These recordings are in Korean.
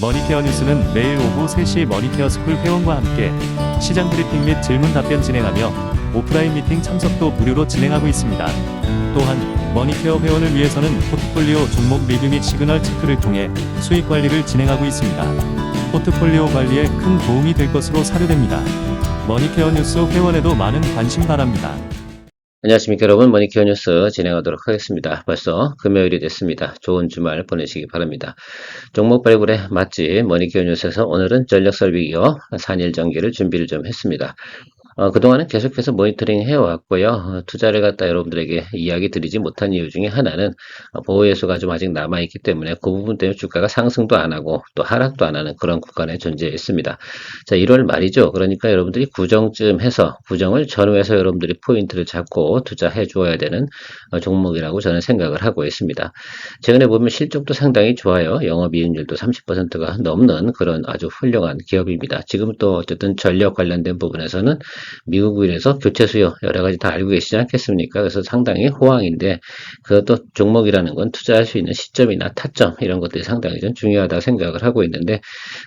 머니케어 뉴스는 매일 오후 3시 머니케어 스쿨 회원과 함께 시장 브리핑 및 질문 답변 진행하며 오프라인 미팅 참석도 무료로 진행하고 있습니다. 또한 머니케어 회원을 위해서는 포트폴리오 종목 리뷰 및 시그널 체크를 통해 수익 관리를 진행하고 있습니다. 포트폴리오 관리에 큰 도움이 될 것으로 사료됩니다. 머니케어 뉴스 회원에도 많은 관심 바랍니다. 안녕하십니까 여러분, 머니케어 뉴스 진행하도록 하겠습니다. 벌써 금요일이 됐습니다. 좋은 주말 보내시기 바랍니다. 종목 발굴에 맛집 머니케어 뉴스에서 오늘은 전력 설비기업 산일전기를 준비를 좀 했습니다. 그동안은 계속해서 모니터링 해왔고요. 투자를 갖다 여러분들에게 이야기 드리지 못한 이유 중에 하나는 보호예수가 좀 아직 남아있기 때문에 그 부분 때문에 주가가 상승도 안 하고 또 하락도 안 하는 그런 구간에 존재했습니다. 자, 1월 말이죠. 그러니까 여러분들이 구정쯤 해서 구정을 전후해서 여러분들이 포인트를 잡고 투자해 주어야 되는 종목이라고 저는 생각을 하고 있습니다. 최근에 보면 실적도 상당히 좋아요. 영업이익률도 30%가 넘는 그런 아주 훌륭한 기업입니다. 지금 또 어쨌든 전력 관련된 부분에서는 미국에서 교체 수요 여러 가지 다 알고 계시지 않겠습니까? 그래서 상당히 호황인데 그것도 종목이라는 건 투자할 수 있는 시점이나 타점 이런 것들이 상당히 좀 중요하다고 생각을 하고 있는데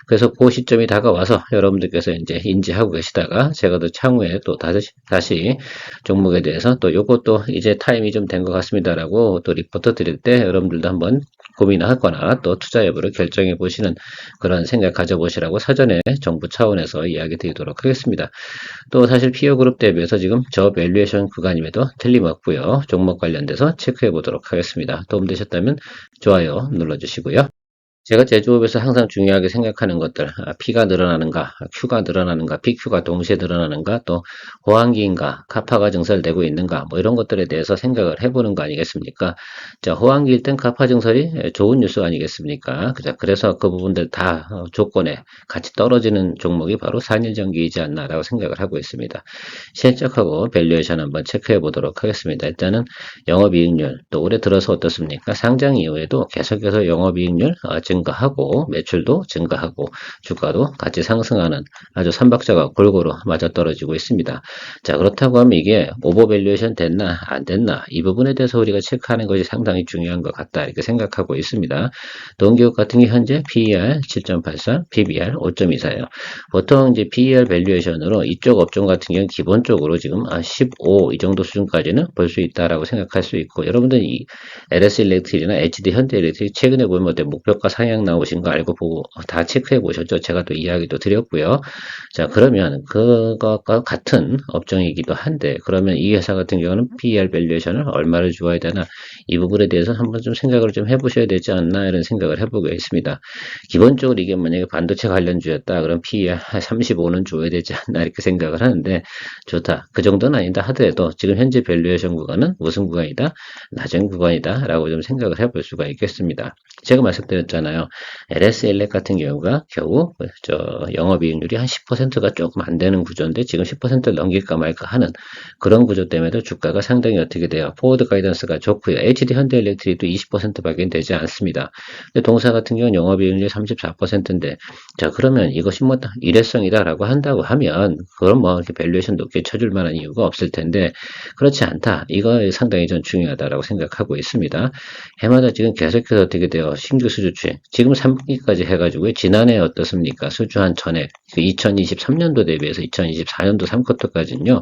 그래서 그 시점이 다가와서 여러분들께서 이제 인지하고 계시다가 제가 또 차후에 또 다시 종목에 대해서 또 요것도 이제 타임이 좀 된 것 같습니다라고 또 리포트 드릴 때 여러분들도 한번 고민하거나 또 투자 여부를 결정해 보시는 그런 생각 가져보시라고 사전에 정부 차원에서 이야기 드리도록 하겠습니다. 또 사실 피어 그룹 대비해서 지금 저 밸류에이션 구간임에도 틀림없고요. 종목 관련돼서 체크해 보도록 하겠습니다. 도움되셨다면 좋아요 눌러주시고요. 제가 제조업에서 항상 중요하게 생각하는 것들, P가 늘어나는가, Q가 늘어나는가, PQ가 동시에 늘어나는가, 또 호황기인가, 카파가 증설되고 있는가, 뭐 이런 것들에 대해서 생각을 해보는 거 아니겠습니까? 자, 호황기일 땐 카파 증설이 좋은 뉴스 아니겠습니까? 그래서 그 부분들 다 조건에 같이 떨어지는 종목이 바로 산일전기이지 않나라고 생각을 하고 있습니다. 실적하고 밸류에이션 한번 체크해 보도록 하겠습니다. 일단은 영업이익률, 또 올해 들어서 어떻습니까? 상장 이후에도 계속해서 영업이익률 증가하고 매출도 증가하고 주가도 같이 상승하는 아주 삼박자가 골고루 맞아떨어지고 있습니다. 자, 그렇다고 하면 이게 오버밸류에이션 됐나 안 됐나 이 부분에 대해서 우리가 체크하는 것이 상당히 중요한 것 같다 이렇게 생각하고 있습니다. 동기업 같은 게 현재 PER 7.84, PBR 5.24예요. 보통 이제 PER 밸류에이션으로 이쪽 업종 같은 경우는 기본적으로 지금 15 이 정도 수준까지는 볼 수 있다라고 생각할 수 있고 여러분들 이 LS 일렉트릭이나 HD 현대일렉트릭 최근에 보면 어때 목표가 상향 나오신 거 알고 보고 다 체크해 보셨죠? 제가 또 이야기도 드렸고요. 자, 그러면 그것과 같은 업종이기도 한데 그러면 이 회사 같은 경우는 PER 밸류에이션을 얼마를 주어야 되나 이 부분에 대해서 한번 좀 생각을 좀 해보셔야 되지 않나 이런 생각을 해보고 있습니다. 기본적으로 이게 만약에 반도체 관련주였다 그럼 PER 35는 줘야 되지 않나 이렇게 생각을 하는데 좋다. 그 정도는 아니다 하더라도 지금 현재 밸류에이션 구간은 무슨 구간이다? 낮은 구간이다 라고 좀 생각을 해볼 수가 있겠습니다. 제가 말씀드렸잖아요. LS 일렉 같은 경우가 겨우 영업이익률이 한 10%가 조금 안 되는 구조인데 지금 10%를 넘길까 말까 하는 그런 구조 때문에도 주가가 상당히 어떻게 돼요? 포워드 가이던스가 좋고요. HD 현대일렉트릭도 20%밖에 되지 않습니다. 근데 동사 같은 경우는 영업이익률이 34%인데 자 그러면 이것이 뭐 일회성이다라고 한다고 하면 그럼 뭐 이렇게 밸류에이션 높게 쳐줄 만한 이유가 없을 텐데 그렇지 않다. 이거 상당히 전 중요하다라고 생각하고 있습니다. 해마다 지금 계속해서 어떻게 돼요? 신규 수주 추행. 지금 3분기까지 해가지고 지난해 어떻습니까? 수주 한 전에 2023년도 대비해서 2024년도 3쿼터까지는요.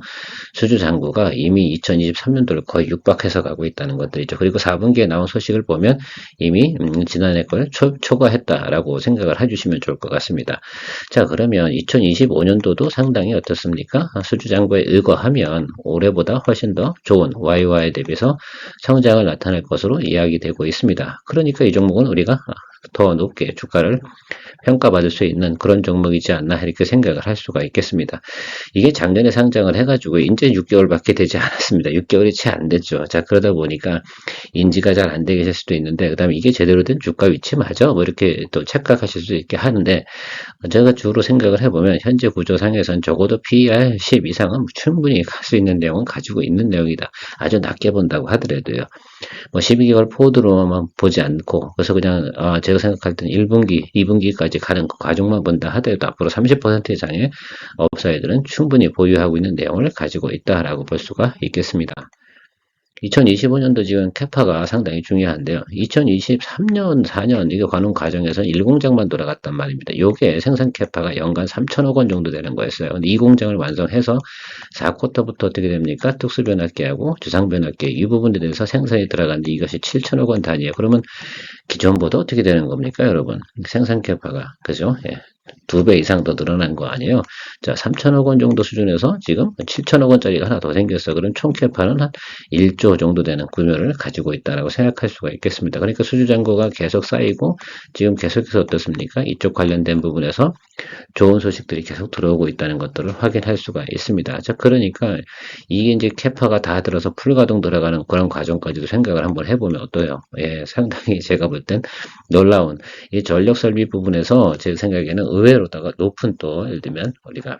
수주 잔고가 이미 2023년도를 거의 육박해서 가고 있다는 것들이죠. 그리고 4분기에 나온 소식을 보면 이미 지난해 걸 초과했다라고 생각을 해주시면 좋을 것 같습니다. 자 그러면 2025년도도 상당히 어떻습니까? 수주 잔고에 의거하면 올해보다 훨씬 더 좋은 YY 대비해서 성장을 나타낼 것으로 이야기되고 있습니다. 그러니까 이 종목은 우리가 더 높게 주가를 평가받을 수 있는 그런 종목이지 않나 이렇게 생각을 할 수가 있겠습니다. 이게 작년에 상장을 해가지고 이제 6개월밖에 되지 않았습니다. 6개월이 채 안 됐죠. 자 그러다 보니까 인지가 잘 안 되게 될 수도 있는데 그 다음에 이게 제대로 된 주가 위치 맞아? 뭐 이렇게 또 착각하실 수 있게 하는데 제가 주로 생각을 해보면 현재 구조상에선 적어도 PER 10 이상은 충분히 갈 수 있는 내용은 가지고 있는 내용이다. 아주 낮게 본다고 하더라도요. 뭐 12개월 포워드로만 보지 않고 그래서 그냥 제가 생각할 때는 1분기, 2분기까지 가는 그 과정만 본다 하더라도 앞으로 30% 이상의 업사이드는 충분히 보유하고 있는 내용을 가지고 있다라고 볼 수가 있겠습니다. 2025년도 지금 캐파가 상당히 중요한데요. 2023년, 4년 이게 가는 과정에서 1공장만 돌아갔단 말입니다. 요게 생산 캐파가 연간 3천억 원 정도 되는 거였어요. 근데 이 공장을 완성해서 4쿼터부터 어떻게 됩니까? 특수변압기하고 주상변압기 이 부분에 대해서 생산이 들어갔는데 이것이 7천억 원 단위예요. 그러면 기존보다 어떻게 되는 겁니까, 여러분? 생산 캐파가 그죠? 예. 2배 이상 더 늘어난 거 아니에요? 자, 3천억 원 정도 수준에서 지금 7천억 원짜리가 하나 더 생겼어. 그럼 총 캐파는 한 1조 정도 되는 규모를 가지고 있다라고 생각할 수가 있겠습니다. 그러니까 수주잔고가 계속 쌓이고 지금 계속해서 어떻습니까? 이쪽 관련된 부분에서 좋은 소식들이 계속 들어오고 있다는 것들을 확인할 수가 있습니다. 자, 그러니까 이게 이제 캐파가 다 들어서 풀가동 들어가는 그런 과정까지도 생각을 한번 해보면 어때요? 예, 상당히 제가 볼 땐 놀라운 이 전력 설비 부분에서 제 생각에는 의외로다가 높은 또 예를 들면 우리가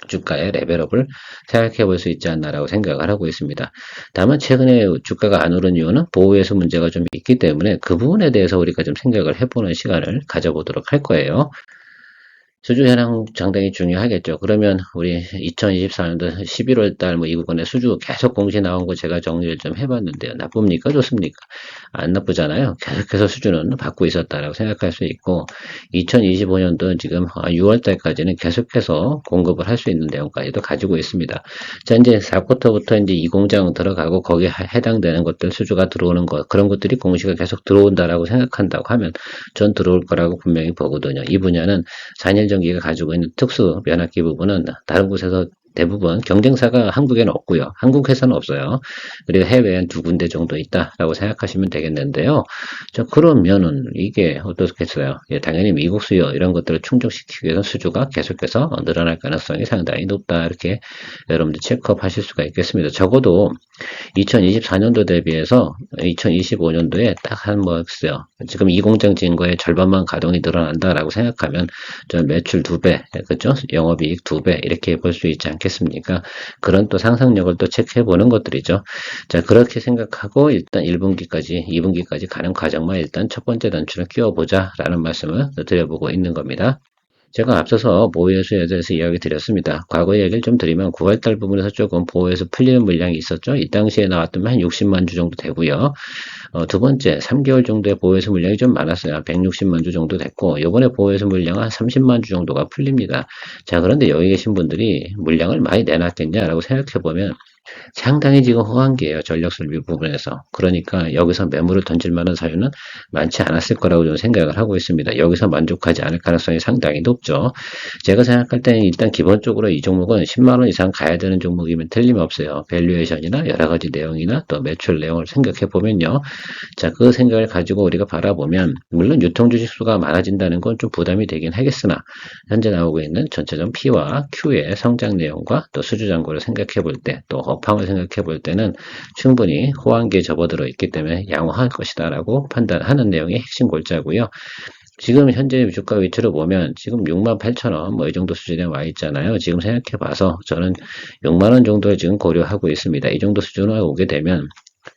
주가의 레벨업을 생각해 볼 수 있지 않나라고 생각을 하고 있습니다. 다만 최근에 주가가 안 오른 이유는 보호에서 문제가 좀 있기 때문에 그 부분에 대해서 우리가 좀 생각을 해보는 시간을 가져보도록 할 거예요. 수주 현황 상당히 중요하겠죠. 그러면 우리 2024년도 11월 달 이 부분에 수주 계속 공시 나온 거 제가 정리를 좀 해봤는데요. 나쁩니까? 좋습니까? 안 나쁘잖아요. 계속해서 수주는 받고 있었다라고 생각할 수 있고 2025년도 지금 6월 달까지는 계속해서 공급을 할 수 있는 내용까지도 가지고 있습니다. 자, 이제 4쿼터부터 이제 이 공장 들어가고 거기에 해당되는 것들 수주가 들어오는 것 그런 것들이 공시가 계속 들어온다라고 생각한다고 하면 전 들어올 거라고 분명히 보거든요. 이 분야는 4년 전기가 가지고 있는 특수 변압기 부분은 다른 곳에서 대부분 경쟁사가 한국에는 없고요. 한국 회사는 없어요. 그리고 해외에 한 2군데 정도 있다라고 생각하시면 되겠는데요. 자, 그러면은 이게 어떻겠어요? 예, 당연히 미국 수요 이런 것들을 충족시키기 위해서 수주가 계속해서 늘어날 가능성이 상당히 높다. 이렇게 여러분들 체크업 하실 수가 있겠습니다. 적어도 2024년도 대비해서 2025년도에 딱 한 뭐 글쎄요. 지금 이 공장 지은 거에 절반만 가동이 늘어난다라고 생각하면 저 매출 2배, 그렇죠? 영업이익 2배 이렇게 볼 수 있지 않겠습니까? 그런 또 상상력을 또 체크해 보는 것들이죠. 자, 그렇게 생각하고 일단 1분기까지, 2분기까지 가는 과정만 일단 첫 번째 단추를 끼워보자라는 말씀을 드려보고 있는 겁니다. 제가 앞서서 보호예수에 대해서 이야기 드렸습니다. 과거 얘기를 좀 드리면 9월달 부분에서 조금 보호예수 풀리는 물량이 있었죠. 이 당시에 나왔던 한 60만 주 정도 되고요. 두 번째 3개월 정도의 보호예수 물량이 좀 많았어요. 160만 주 정도 됐고 이번에 보호예수 물량은 한 30만 주 정도가 풀립니다. 자, 그런데 여기 계신 분들이 물량을 많이 내놨겠냐라고 생각해보면 상당히 지금 호황기예요. 전력설비 부분에서. 그러니까 여기서 매물을 던질 만한 사유는 많지 않았을 거라고 저는 생각을 하고 있습니다. 여기서 만족하지 않을 가능성이 상당히 높죠. 제가 생각할 때는 일단 기본적으로 이 종목은 10만 원 이상 가야 되는 종목이면 틀림없어요. 밸류에이션이나 여러 가지 내용이나 또 매출 내용을 생각해 보면요. 자, 그 생각을 가지고 우리가 바라보면 물론 유통주식 수가 많아진다는 건 좀 부담이 되긴 하겠으나 현재 나오고 있는 전체적 P와 Q의 성장 내용과 또 수주 잔고를 생각해 볼 때 또 업황을 생각해 볼 때는 충분히 호황기에 접어들어 있기 때문에 양호할 것이다 라고 판단하는 내용이 핵심 골자고요. 지금 현재 주가 위치로 보면 지금 68,000원 뭐 이 정도 수준에 와 있잖아요. 지금 생각해 봐서 저는 6만 원 정도를 지금 고려하고 있습니다. 이 정도 수준으로 오게 되면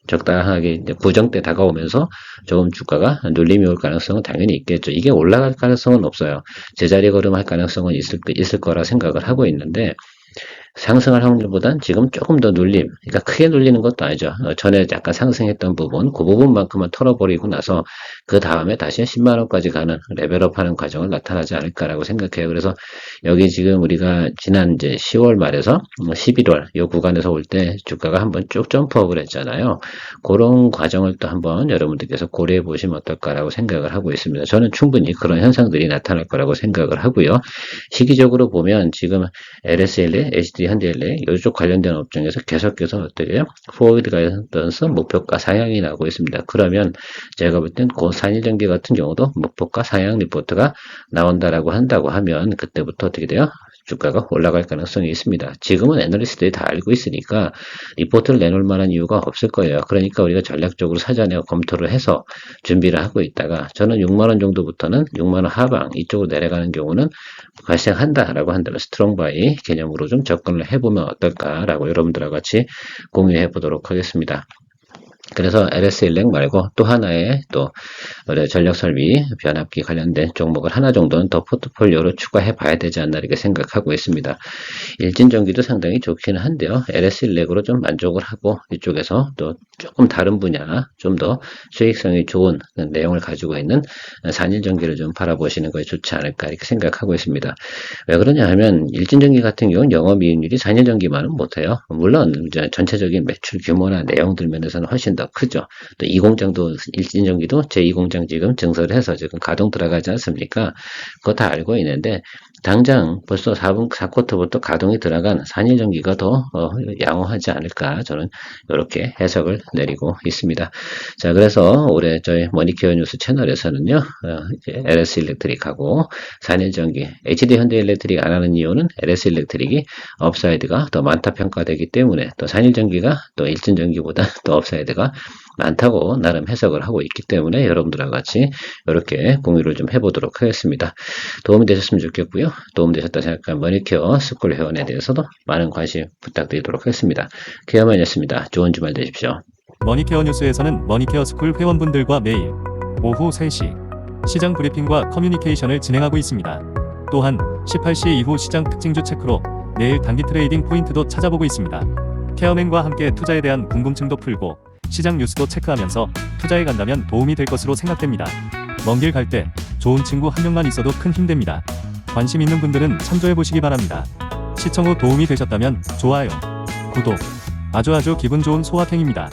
적당하게 이제 구정대 다가오면서 조금 주가가 눌림이 올 가능성은 당연히 있겠죠. 이게 올라갈 가능성은 없어요. 제자리 걸음할 가능성은 있을 거라 생각을 하고 있는데 상승할 확률보단 지금 조금 더 눌림, 그러니까 크게 눌리는 것도 아니죠. 전에 약간 상승했던 부분, 그 부분만큼만 털어버리고 나서 그 다음에 다시 10만 원까지 가는 레벨업하는 과정을 나타나지 않을까라고 생각해요. 그래서 여기 지금 우리가 지난 이제 10월 말에서 11월 이 구간에서 올 때 주가가 한번 쭉 점프업을 했잖아요. 그런 과정을 또 한번 여러분들께서 고려해 보시면 어떨까라고 생각을 하고 있습니다. 저는 충분히 그런 현상들이 나타날 거라고 생각을 하고요. 시기적으로 보면 지금 LSLA, HD 현대일레 이쪽 관련된 업종에서 계속해서 어떻게 포워드 가이던스 목표가 상향이 나오고 있습니다. 그러면 제가 볼 땐 그 산일전기 같은 경우도 목표가 상향 리포트가 나온다라고 한다고 하면 그때부터 어떻게 돼요? 주가가 올라갈 가능성이 있습니다. 지금은 애널리스트들이 다 알고 있으니까 리포트를 내놓을 만한 이유가 없을 거예요. 그러니까 우리가 전략적으로 사전에 검토를 해서 준비를 하고 있다가 저는 6만 원 정도부터는 6만 원 하방 이쪽으로 내려가는 경우는 발생한다라고 한다면 스트롱 바이 개념으로 좀 접근을 해보면 어떨까라고 여러분들과 같이 공유해 보도록 하겠습니다. 그래서 LS일렉 말고 또 하나의 또 우리 전력설비 변압기 관련된 종목을 하나 정도는 더 포트폴리오로 추가해 봐야 되지 않나 이렇게 생각하고 있습니다. 일진전기도 상당히 좋기는 한데요. LS일렉으로 좀 만족을 하고 이쪽에서 또 조금 다른 분야 좀 더 수익성이 좋은 내용을 가지고 있는 산일전기를 좀 바라보시는 것이 좋지 않을까 이렇게 생각하고 있습니다. 왜 그러냐 하면 일진전기 같은 경우는 영업이익률이 산일전기만은 못해요. 물론 이제 전체적인 매출 규모나 내용들 면에서는 훨씬 더 크죠. 또 이 공장도 일진전기도 제2공장 지금 증설을 해서 지금 가동 들어가지 않습니까? 그거 다 알고 있는데 당장 벌써 4쿼터부터 가동이 들어간 산일전기가 더 양호하지 않을까 저는 이렇게 해석을 내리고 있습니다. 자, 그래서 올해 저희 머니케어 뉴스 채널에서는요, 이제 LS일렉트릭하고 산일전기, HD현대일렉트릭 안 하는 이유는 LS일렉트릭이 업사이드가 더 많다 평가되기 때문에 또 산일전기가 또 일진전기보다 또 업사이드가 많다고 나름 해석을 하고 있기 때문에 여러분들과 같이 이렇게 공유를 좀 해보도록 하겠습니다. 도움이 되셨으면 좋겠고요. 도움되셨다 생각한 머니케어 스쿨 회원에 대해서도 많은 관심 부탁드리도록 하겠습니다. 케어맨이었습니다. 좋은 주말 되십시오. 머니케어 뉴스에서는 머니케어 스쿨 회원분들과 매일 오후 3시 시장 브리핑과 커뮤니케이션을 진행하고 있습니다. 또한 18시 이후 시장 특징주 체크로 내일 단기 트레이딩 포인트도 찾아보고 있습니다. 케어맨과 함께 투자에 대한 궁금증도 풀고 시장 뉴스도 체크하면서 투자에 간다면 도움이 될 것으로 생각됩니다. 먼 길 갈 때 좋은 친구 한 명만 있어도 큰 힘 됩니다. 관심 있는 분들은 참조해 보시기 바랍니다. 시청 후 도움이 되셨다면 좋아요, 구독, 아주 기분 좋은 소확행입니다.